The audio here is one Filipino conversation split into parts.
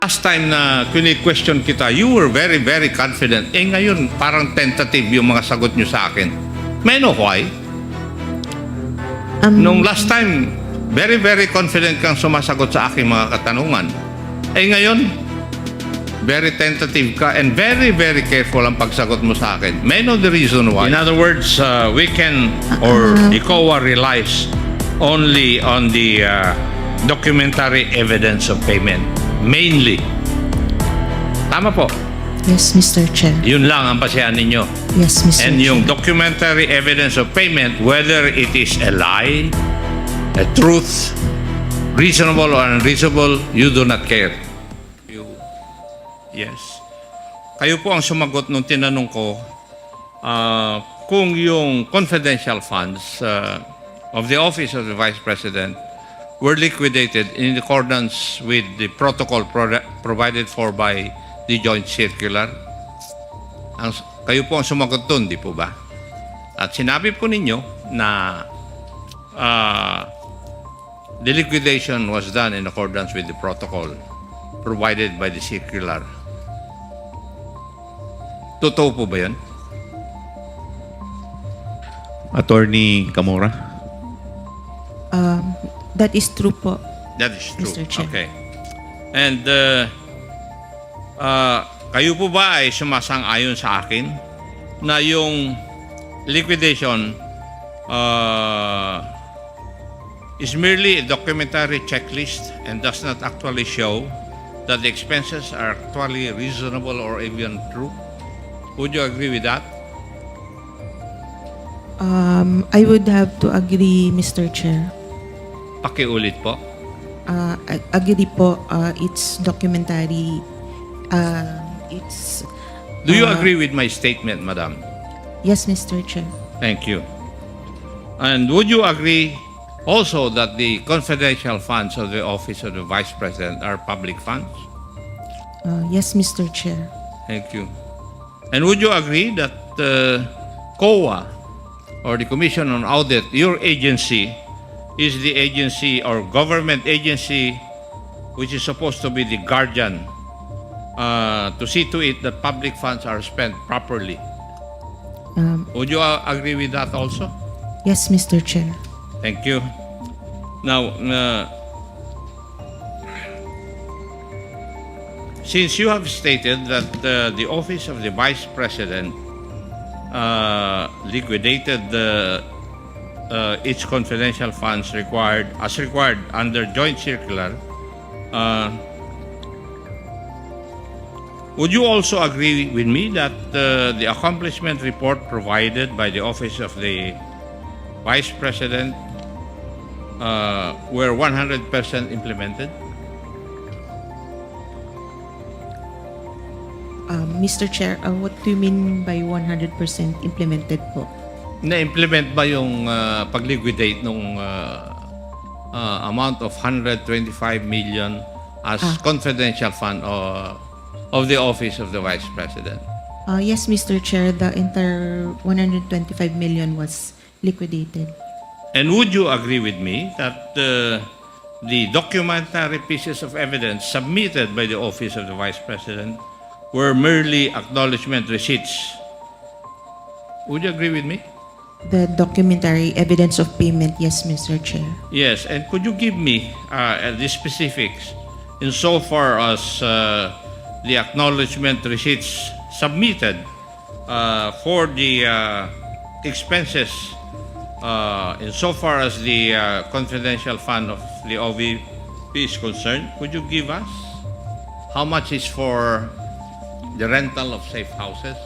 Last time na question kita, you were very, very confident. Eh ngayon, parang tentative yung mga sagot nyo sa akin. May I know why? Nung last time, very, very confident kang sumasagot sa aking mga katanungan. Eh ngayon, very tentative ka and very, very careful ang pagsagot mo sa akin. May I know the reason why? In other words, we can, or the COA relies only on the documentary evidence of payment. Mainly. Tama po. Yes, Mr. Chair. Yun lang ang basehan ninyo. Yes, Mr. And Chair. yung documentary evidence of payment, whether it is a lie, a truth, reasonable or unreasonable, you do not care. Yes. Kayo po ang sumagot nung tinanong ko kung yung confidential funds of the Office of the Vice President were liquidated in accordance with the protocol provided for by the Joint Circular. Kayo po ang sumagot doon, di po ba? At sinabi po ninyo na the liquidation was done in accordance with the protocol provided by the circular. Totoo po ba yan? Attorney Camora? That is true po. That is true. Mr. Chair. Okay. And kayo po ba ay sumasang-ayon sa akin na yung liquidation is merely a documentary checklist and does not actually show that the expenses are actually reasonable or even true? Would you agree with that? I would have to agree, Mr. Chair. Pakiulit po. Agree po. It's documentary. It's. Do you agree with my statement, Madam? Yes, Mr. Chair. Thank you. And would you agree also that the confidential funds of the Office of the Vice President are public funds? Yes, Mr. Chair. Thank you. And would you agree that COA or the Commission on Audit, your agency, is the agency or government agency which is supposed to be the guardian to see to it that public funds are spent properly? Would you agree with that also? Yes, Mr. Chair. Thank you. Now, since you have stated that the Office of the Vice President liquidated its confidential funds required under Joint Circular, would you also agree with me that the accomplishment report provided by the Office of the Vice President were 100% implemented? Mr. Chair, what do you mean by 100% implemented po? Na-implement ba yung pag-liquidate nung amount of 125 million as confidential fund of the Office of the Vice President? Yes, Mr. Chair, the entire 125 million was liquidated. And would you agree with me that the documentary pieces of evidence submitted by the Office of the Vice President were merely acknowledgement receipts? Would you agree with me? The documentary evidence of payment, yes, Mr. Chair. Yes, and could you give me the specifics insofar as the acknowledgement receipts submitted for the expenses insofar as the confidential fund of the OVP is concerned? Could you give us how much is for the rental of safe houses?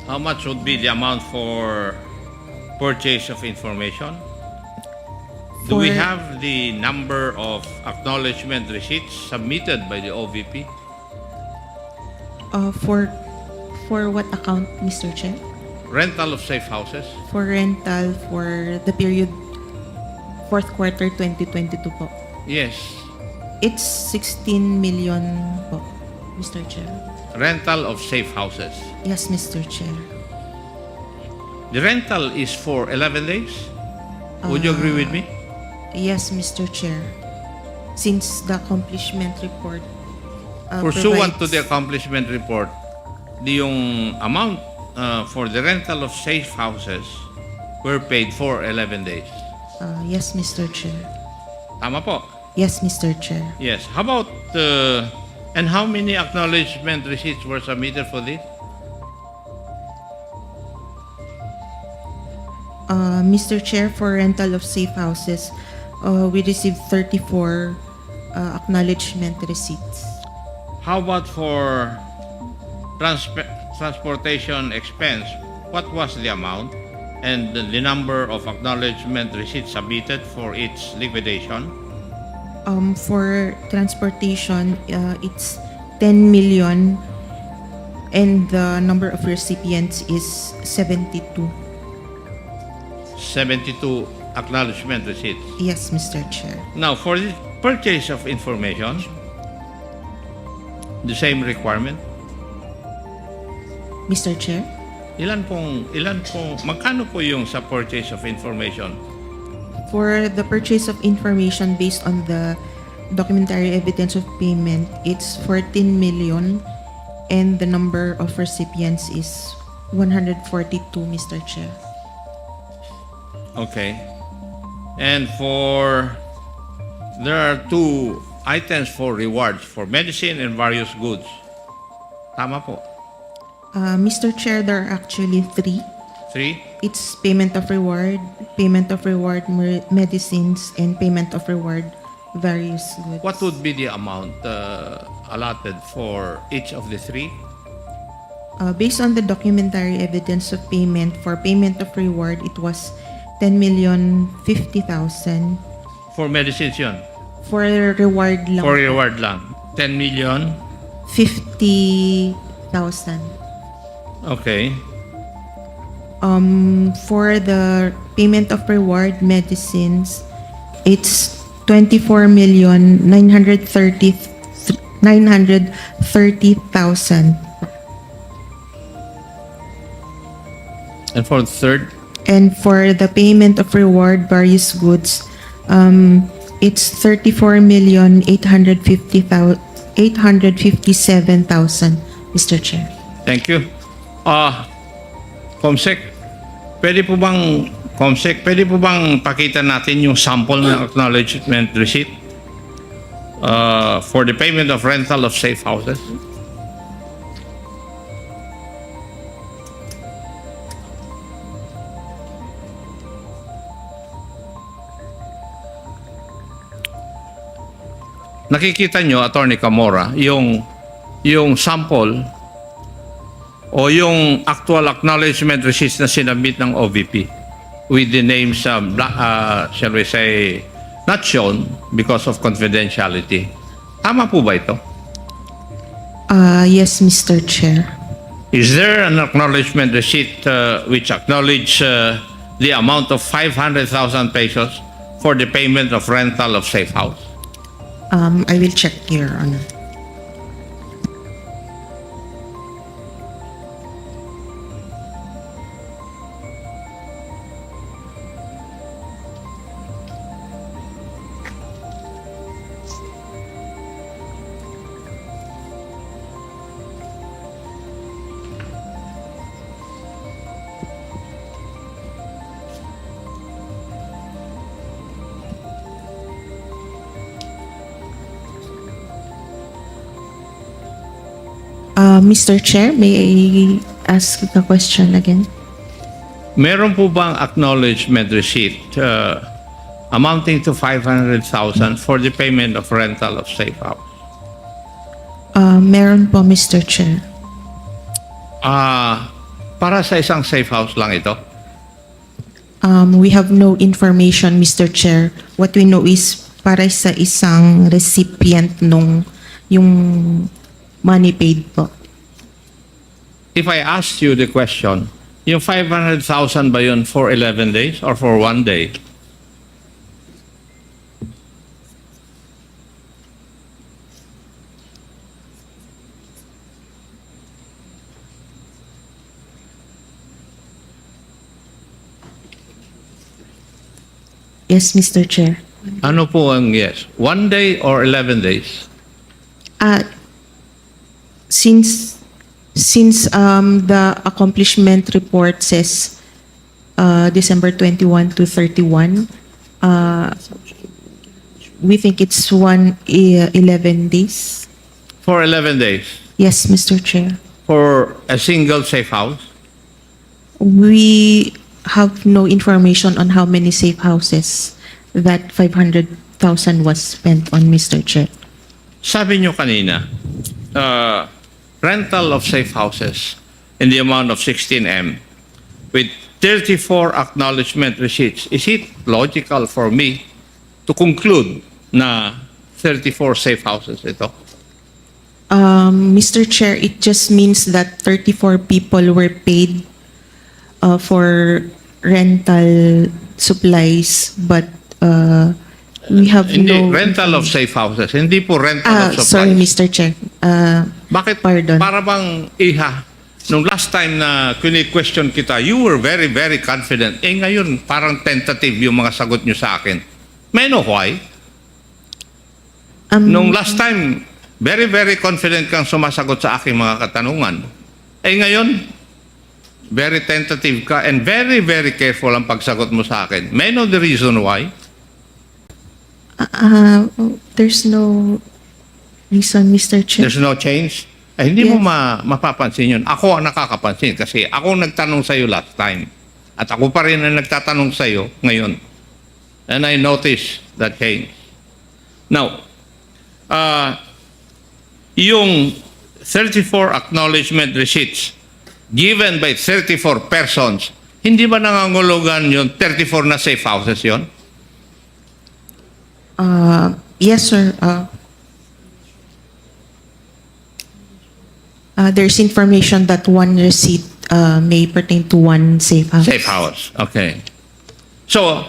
How much would be the amount for purchase of information? Do we have the number of acknowledgement receipts submitted by the OVP? For what account, Mr. Chair? Rental of safe houses? For rental for the period fourth quarter 2022 po. Yes. It's 16 million po, Mr. Chair. Rental of safe houses. Yes, Mr. Chair. The rental is for 11 days? Would you agree with me? Yes, Mr. Chair. since the accomplishment report Pursuant to provides- the accomplishment report, yung amount for the rental of safe houses were paid for 11 days. Yes, Mr. Chair. Tama po? Yes, Mr. Chair. Yes. How about, and how many acknowledgement receipts were submitted for this? Mr. Chair, for rental of safe houses, we received 34 acknowledgement receipts. How about for transportation expense? What was the amount and the number of acknowledgement receipts submitted for its liquidation? For transportation, it's 10 million and the number of recipients is 72. 72 acknowledgement receipts. Yes, Mr. Chair. Now, for the purchase of information, the same requirement. Mr. Chair? Magkano po yung sa purchase of information? For the purchase of information based on the documentary evidence of payment, it's 14 million and the number of recipients is 142, Mr. Chair. Okay. And there are two items for rewards for medicine and various goods. Tama po. Mr. Chair, there are actually three. Three? It's payment of reward medicines, and payment of reward various goods. What would be the amount allotted for each of the three? Based on the documentary evidence of payment, for payment of reward, it was 10,050,000. For medicines yun? For reward lang. For reward lang. 10 million? 50,000. Okay. For the payment of reward medicines, it's 24,930,000. And for the third? And for the payment of reward various goods, it's 34,857,000, Mr. Chair. Thank you. Comsec, pwede po bang pakita natin yung sample ng acknowledgement receipt for the payment of rental of safe houses? Nakikita nyo, Attorney Camora, yung sample o yung actual acknowledgement receipts na sinabit ng OVP with the names, shall we say, not shown because of confidentiality. Tama po ba ito? Yes, Mr. Chair. Is there an acknowledgement receipt which acknowledge the amount of 500,000 pesos for the payment of rental of safe house? I will check, Your Honor. Mr. Chair, may I ask the question again? Meron po bang acknowledgement receipt amounting to 500,000 for the payment of rental of safe house? Meron po, Mr. Chair. Para sa isang safe house lang ito? We have no information, Mr. Chair. What we know is para sa isang recipient nung yung money paid po. If I asked you the question, yung 500,000 ba yun for 11 days or for 1 day? Yes, Mr. Chair. Ano po ang yes? 1 day or 11 days? Since the accomplishment report says December 21 to 31, we think it's 11 days. For 11 days? Yes, Mr. Chair. For a single safe house? We have no information on how many safe houses that 500,000 was spent on, Mr. Chair. Sabi nyo kanina, rental of safe houses in the amount of 16M with 34 acknowledgement receipts. Is it logical for me to conclude na 34 safe houses ito? Mr. Chair, it just means that 34 people were paid for rental supplies, but we have Hindi, no... rental of safe houses. Hindi po rental of supplies. Sorry, Mr. Chair. Bakit? Pardon. Para bang iha, nung last time na question kita, you were very, very confident. Eh ngayon, parang tentative yung mga sagot nyo sa akin. May know why? Nung last time, very, very confident kang sumasagot sa aking mga katanungan. Eh ngayon, very tentative ka and very, very careful ang pagsagot mo sa akin. May know the reason why? There's no reason, Mr. Chair. There's no change? Eh, hindi mo Yes. mapapansin yun. Ako ang nakakapansin kasi ako nagtanong sa'yo last time. At ako pa rin ang nagtatanong sa'yo ngayon. And I noticed that change. Now, yung 34 acknowledgement receipts given by 34 persons, hindi ba nangangulugan yung 34 na safe houses yon? Yes, sir. There's information that one receipt may pertain to one safe house. Safe house. Okay. So,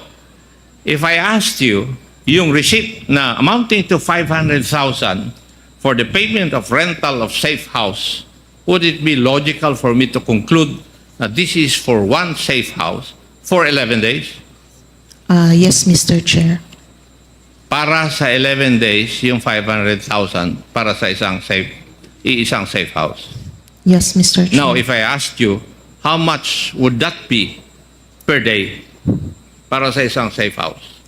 if I asked you, yung receipt na amounting to 500,000 for the payment of rental of safe house, would it be logical for me to conclude that this is for one safe house for 11 days? Yes, Mr. Chair. Para sa 11 days, yung 500,000 para sa isang safe house. Yes, Mr. Chair. Now, if I asked you, how much would that be per day para sa isang safe house?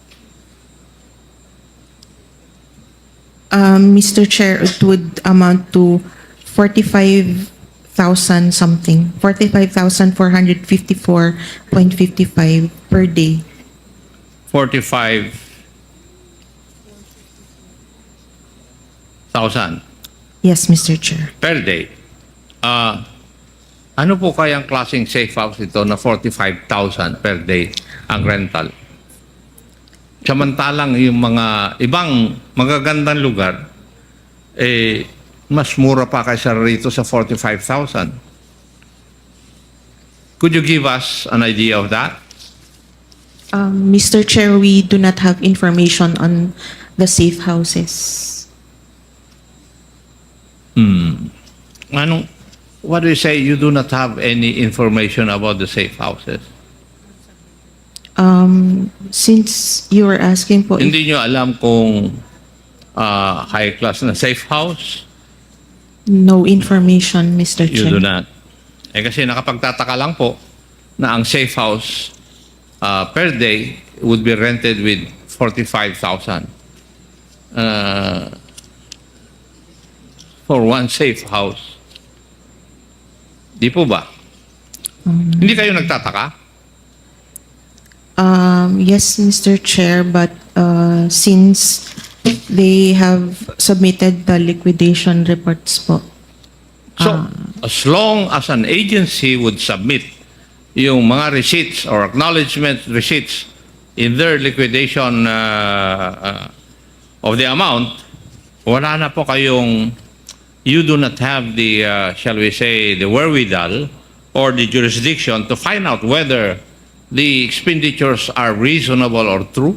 Mr. Chair, it would amount to 45,000 something. 45,454.55 per day. 45,000 Yes, Mr. Chair. per day. Ano po kayang klaseng safe house ito na 45,000 per day ang rental? Samantalang yung mga ibang magagandang lugar, mas mura pa kaysa rito sa 45,000. Could you give us an idea of that? Mr. Chair, we do not have information on the safe houses. What do you say? You do not have any information about the safe houses? Since you were asking po, Hindi nyo alam kung high class na safe house? no information, Mr. You Chair. do not. Kasi nakapagtataka lang po na ang safe house per day would be rented with 45,000 for one safe house. Di po ba? Hindi kayo nagtataka? Yes, Mr. Chair, but since they have submitted the liquidation reports po. So, as long as an agency would submit yung mga receipts or acknowledgement receipts in their liquidation of the amount, wala na po kayong, you do not have the, shall we say, the wherewithal or the jurisdiction to find out whether the expenditures are reasonable or true?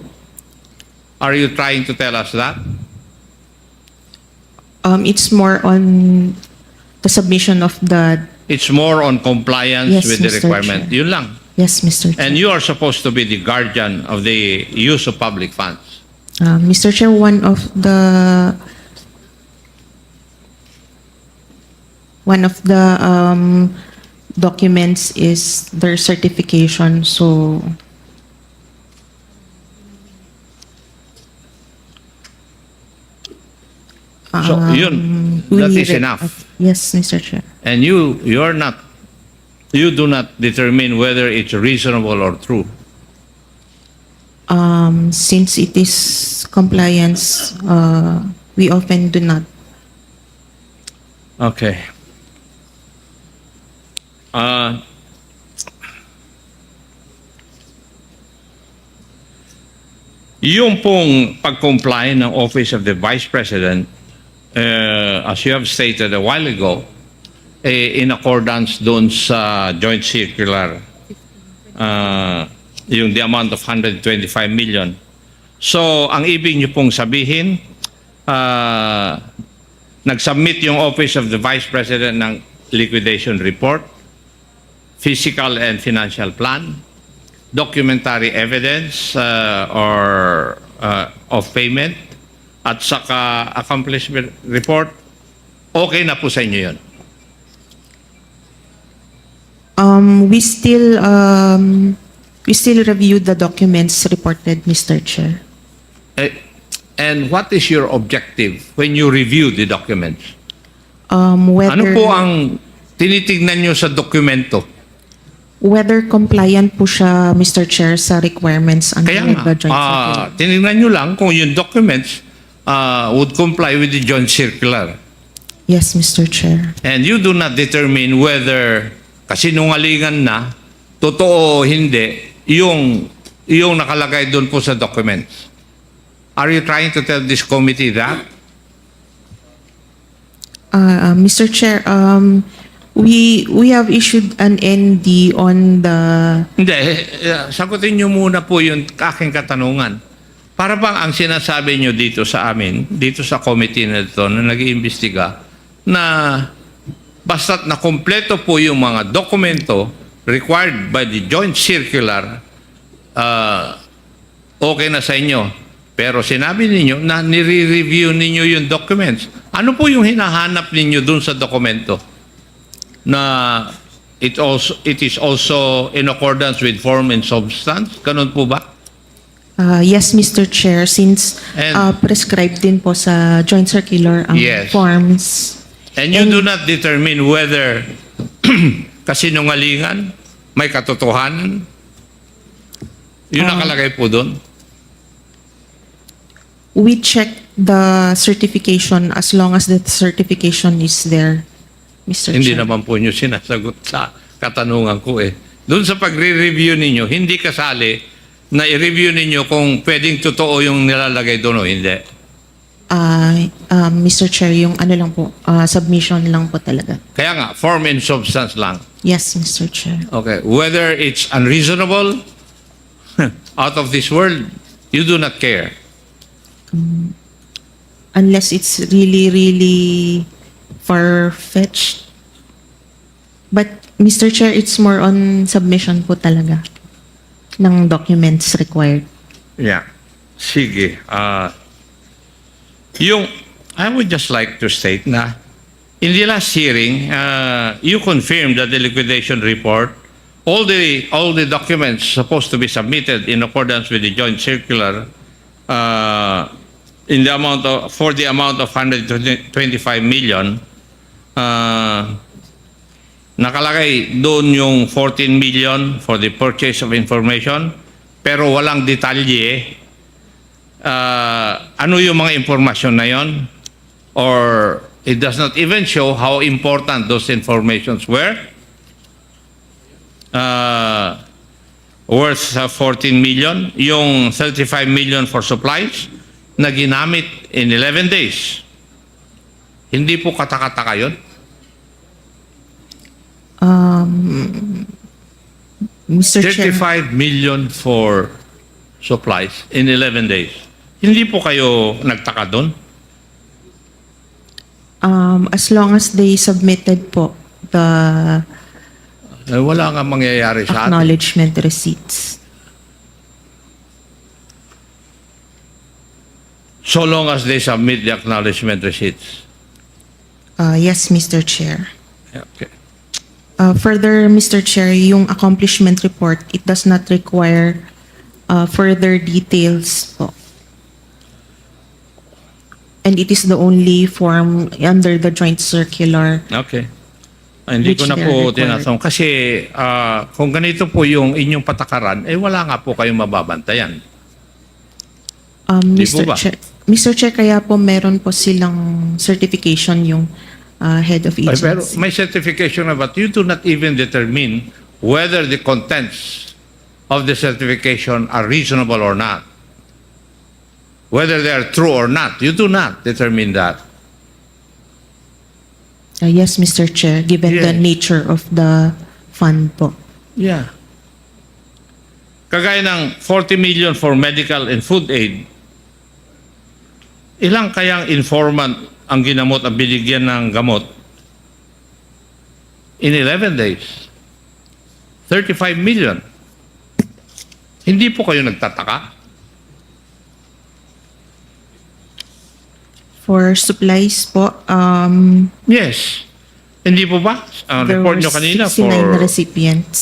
Are you trying to tell us that? It's more on the submission of the... It's more on compliance Yes, with the Mr. requirement. Chair. Yun lang. Yes, Mr. Chair. And you are supposed to be the guardian of the use of public funds. Mr. Chair, one of the documents is their certification. So Yun, we that is re- enough. Yes, Mr. Chair. And you do not determine whether it's reasonable or true. Since it is compliance, we often do not. Okay. Yung pong pag-comply ng Office of the Vice President, as you have stated a while ago, in accordance doon sa joint circular, yung the amount of 125 million. So, ang ibig niyo pong sabihin, nag-submit yung Office of the Vice President ng liquidation report, physical and financial plan, documentary evidence of payment, at saka accomplishment report. Okay na po sa inyo yun. We still review the documents reported, Mr. Chair. And what is your objective when you review the documents? Whether Ano po ang tinitignan nyo sa dokumento? whether compliant po siya, Mr. Chair, sa requirements under Kaya the joint nga, circular. tinignan nyo lang kung yung documents would comply with the joint circular. Yes, Mr. Chair. And you do not determine whether kasinungalingan na, totoo o hindi, yung nakalagay doon po sa documents. Are you trying to tell this committee that? Mr. Chair, we have issued an ND on the Hindi, sagutin nyo muna po yung aking katanungan. Para bang ang sinasabi nyo dito sa amin, dito sa committee na ito na nag-iimbestiga, na basta't na kompleto po yung mga dokumento required by the joint circular, okay na sa inyo. Pero sinabi ninyo na nire-review ninyo yung documents. Ano po yung hinahanap ninyo dun sa dokumento? Na it is also in accordance with form and substance? Ganun po ba? yes, Mr. Chair, since And- prescribed din po sa joint circular ang Yes. forms. And you do not determine whether kasinungalingan, may katotohanan. Yun nakalagay po doon. We check the certification as long as the certification is there, Mr. Hindi Chair. naman po nyo sinasagot sa katanungan ko eh. Doon sa pagre-review ninyo, hindi kasali na i-review ninyo kung pwedeng totoo yung nilalagay doon o hindi. Mr. Chair, yung ano lang po, submission lang po talaga. Kaya nga, form and substance lang. Yes, Mr. Chair. Okay. Whether it's unreasonable, out of this world, you do not care. Unless it's really, really far-fetched. But, Mr. Chair, it's more on submission po talaga ng documents required. Yeah. Sige. I would just like to state na in the last hearing, you confirmed that the liquidation report, all the documents supposed to be submitted in accordance with the joint circular, for the amount of 125 million, nakalagay doon yung 14 million for the purchase of information, pero walang detalye. Ano yung mga impormasyon na yon? Or it does not even show how important those informations were. Worth 14 million. Yung 35 million for supplies na ginamit in 11 days. Hindi po katakataka yun? Mr. Chair, 35 million for supplies in 11 days. Hindi po kayo nagtaka doon? as long as they submitted po the Wala nga mangyayari sa atin. acknowledgement receipts. so long as they submit the acknowledgement receipts. Yes, Mr. Chair. Okay. Further, Mr. Chair, yung accomplishment report, it does not require further details po. And it is the only form under the joint circular. Okay. Hindi Which ko na they are po required. tinatanong. Kasi kung ganito po yung inyong patakaran, wala nga po kayong mababantayan. Di po ba? Mr. Chair, kaya po meron po silang certification yung head of Ay, agency. pero may certification na, but you do not even determine whether the contents of the certification are reasonable or not. Whether they are true or not. You do not determine that. Yes, Mr. Chair, given the Yes. nature of the fund po. Yeah. Kagaya ng 40 million for medical and food aid, ilang kayang informant ang ginamot at binigyan ng gamot in 11 days? 35 million. Hindi po kayo nagtataka? For supplies po, Yes. Hindi po ba? Ang there report were nyo kanina 69 for recipients.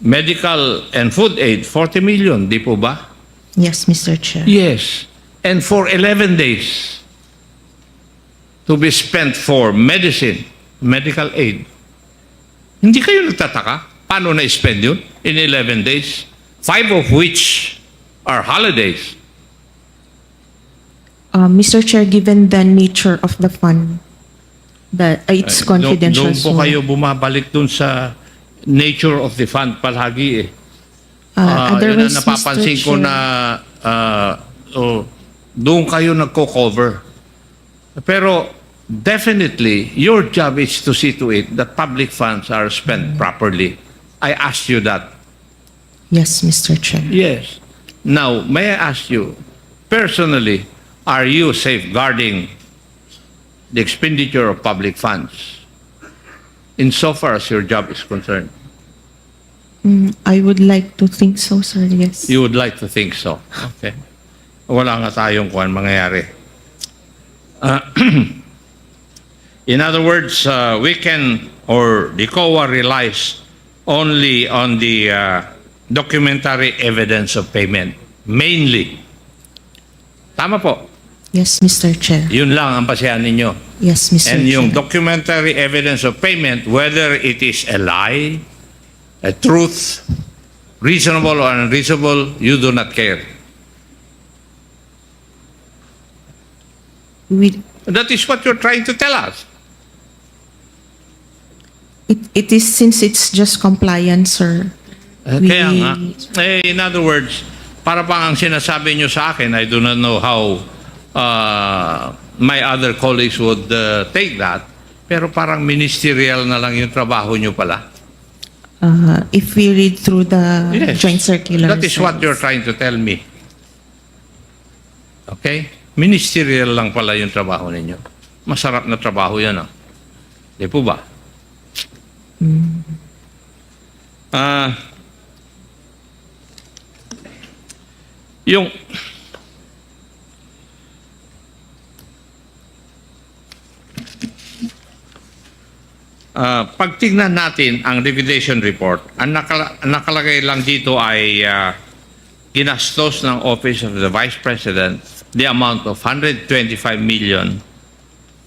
medical and food aid, 40 million. Di po ba? Yes, Mr. Chair. Yes. And for 11 days to be spent for medicine, medical aid. Hindi kayo nagtataka? Paano na-spend yun in 11 days? 5 of which are holidays. Mr. Chair, given the nature of the fund, that it's confidential. Doon po kayo bumabalik doon sa nature of the fund palagi eh. Yun ang Otherwise, napapansin Mr. ko Chair, na doon kayo nagko-cover. Pero definitely, your job is to see to it that public funds are spent properly. I asked you that. Yes, Mr. Chair. Yes. Now, may I ask you, personally, are you safeguarding the expenditure of public funds insofar as your job is concerned? I would like to think so, sir. Yes. You would like to think so. Okay. Wala nga tayong kuwan mangyayari. In other words, we can, or the COA relies only on the documentary evidence of payment. Mainly. Tama po. Yes, Mr. Chair. Yun lang ang basehan ninyo. Yes, Mr. And yung Chair. documentary evidence of payment, whether it is a lie, a truth, reasonable or unreasonable, you do not care. That is what you're trying to tell us. It is since it's just compliance, sir. Kaya nga, in other words, para bang ang sinasabi nyo sa akin, I do not know how my other colleagues would take that, pero parang ministerial na lang yung trabaho nyo pala. If we read through the Yes. joint circular. That is sir. what you're trying to tell me. Okay? Ministerial lang pala yung trabaho ninyo. Masarap na trabaho yan, ah. Di po ba? Yung pag tignan natin ang liquidation report, ang nakalagay lang dito ay ginastos ng Office of the Vice President the amount of 125 million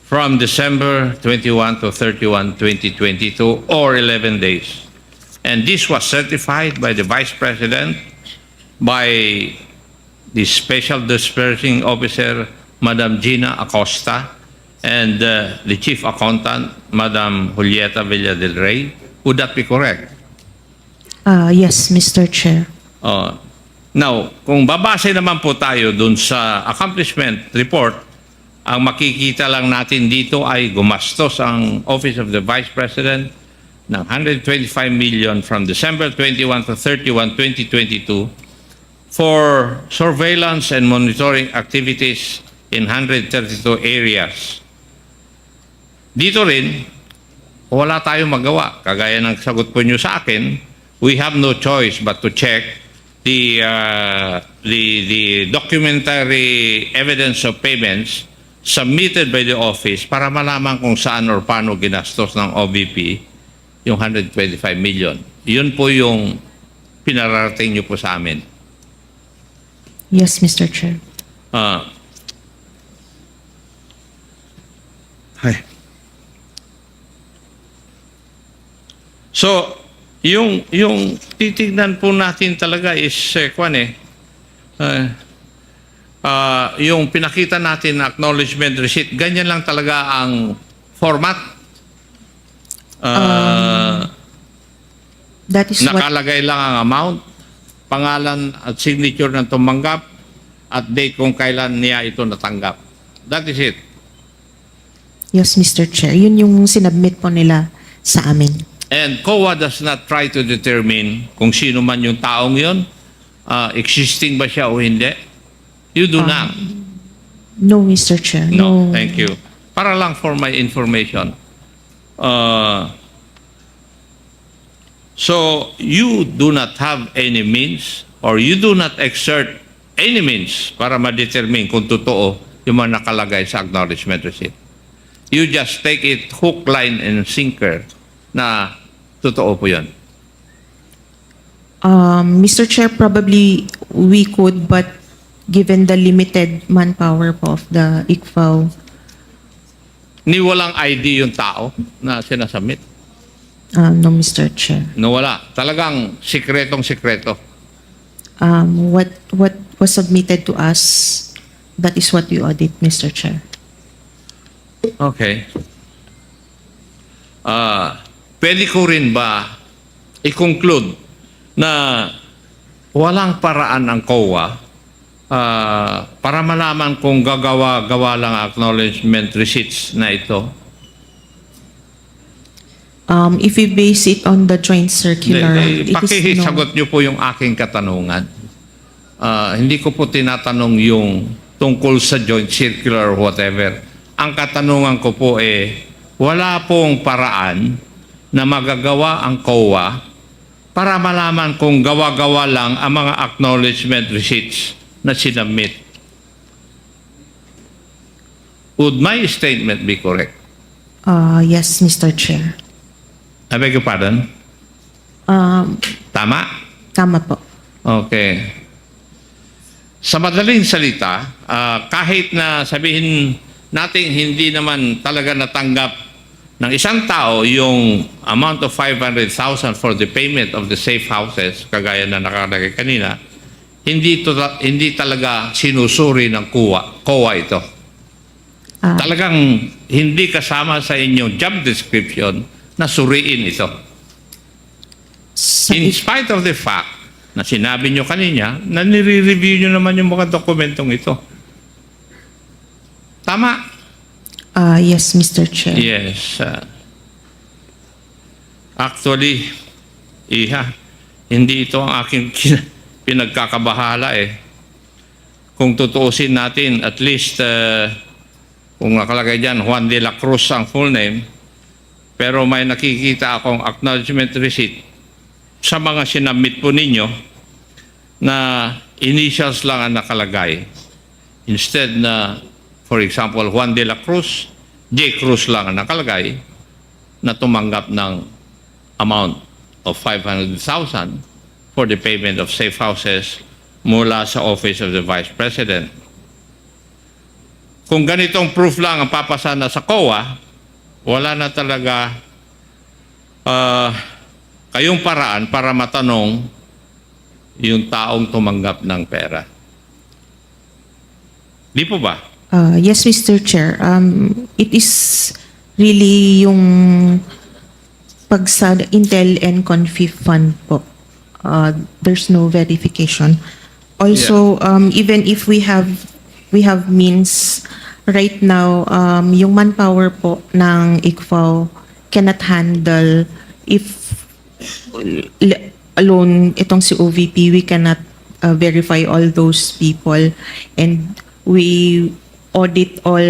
from December 21 to 31, 2022 or 11 days. And this was certified by the Vice President, by the Special Disbursing Officer, Madam Gina Acosta, and the Chief Accountant, Madam Julieta Villa del Rey. Would that be correct? Yes, Mr. Chair. Now, kung babase naman po tayo dun sa accomplishment report, ang makikita lang natin dito ay gumastos ang Office of the Vice President ng 125 million from December 21 to 31, 2022 for surveillance and monitoring activities in 132 areas. Dito rin, wala tayong magawa. Kagaya ng sagot po nyo sa akin, we have no choice but to check the the documentary evidence of payments submitted by the office para malaman kung saan or paano ginastos ng OVP yung 125 million. Yun po yung pinararating nyo po sa amin. Yes, Mr. Chair. Hi. So, yung titignan po natin talaga is yung pinakita natin na acknowledgement receipt, ganyan lang talaga ang format. That is what Nakalagay lang ang amount, pangalan at signature ng tumanggap, at date kung kailan niya ito natanggap. That is it. Yes, Mr. Chair. Yun yung sinubmit po nila sa amin. And COA does not try to determine kung sino man yung taong yun, existing ba siya o hindi. You do not. No, Mr. Chair. No, thank you. Para lang for my information. So, you do not have any means or you do not exert any means para ma-determine kung totoo yung mga nakalagay sa acknowledgement receipt. You just take it hook, line, and sinker na totoo po yun. Mr. Chair, probably we could, but given the limited manpower po of the ICFAO, Ni walang ID yung tao na sinasubmit. no, Mr. Chair. No, wala. Talagang sikretong-sikreto. What was submitted to us, that is what we audit, Mr. Chair. Okay. Pwede ko rin ba i-conclude na walang paraan ang COA para malaman kung gagawa lang acknowledgement receipts na ito? If we base it on the joint circular, it is no. Pakisagot niyo po yung aking katanungan. Hindi ko po tinatanong yung tungkol sa joint circular or whatever. Ang katanungan ko po wala pong paraan na magagawa ang COA para malaman kung gawa-gawa lang ang mga acknowledgement receipts na sinubmit. Would my statement be correct? Yes, Mr. Chair. I beg your pardon? Tama? Tama po. Okay. Sa madaling salita, kahit na sabihin natin hindi naman talaga natanggap ng isang tao yung amount of 500,000 for the payment of the safe houses, kagaya na nakalagay kanina, hindi talaga sinusuri ng COA ito. Talagang hindi kasama sa inyong job description na suriin ito. In spite of the fact na sinabi nyo kanina na nire-review nyo naman yung mga dokumentong ito. Tama? Yes, Mr. Chair. Yes. Actually, hindi ito ang aking pinagkakabahala Kung tutuusin natin, at least, kung nakalagay dyan, Juan de la Cruz ang full name, pero may nakikita akong acknowledgement receipt sa mga sinabmit po ninyo na initials lang ang nakalagay. Instead na, for example, Juan de la Cruz, J. Cruz lang ang nakalagay na tumanggap ng amount of 500,000 for the payment of safe houses mula sa Office of the Vice President. Kung ganitong proof lang ang papasa na sa COA, wala na talaga kayong paraan para matanong yung taong tumanggap ng pera. Di po ba? Yes, Mr. Chair. It is really yung pag sa Intel and Confif Fund po. There's no verification. Also, even if we have means right now, yung manpower po ng ICFAO cannot handle if alone itong si OVP, we cannot verify all those people, and we audit all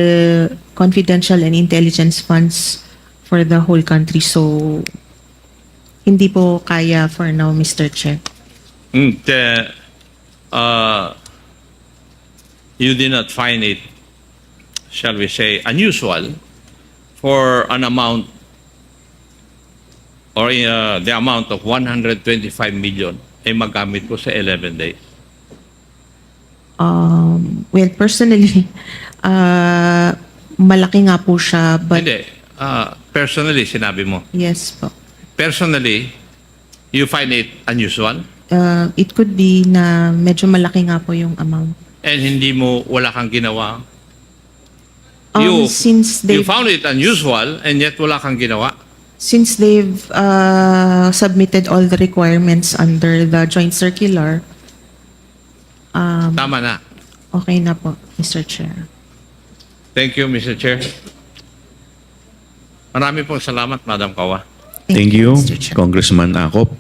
confidential and intelligence funds for the whole country. So, hindi po kaya for now, Mr. Chair. you did not find it, shall we say, unusual for an amount or the amount of 125 million ay magamit ko sa 11 days? Well, personally, malaki nga po siya, but Hindi. Personally, sinabi mo. yes po. Personally, you find it unusual? It could be na medyo malaki nga po yung amount. And hindi mo, wala kang ginawa? Since You they've found it unusual and yet wala kang ginawa? submitted all the requirements under the joint circular, Tama na. okay na po, Mr. Chair. Thank you, Mr. Chair. Marami pong salamat, Madam Kawa. Thank you, Mr. Chair. Congressman Acop.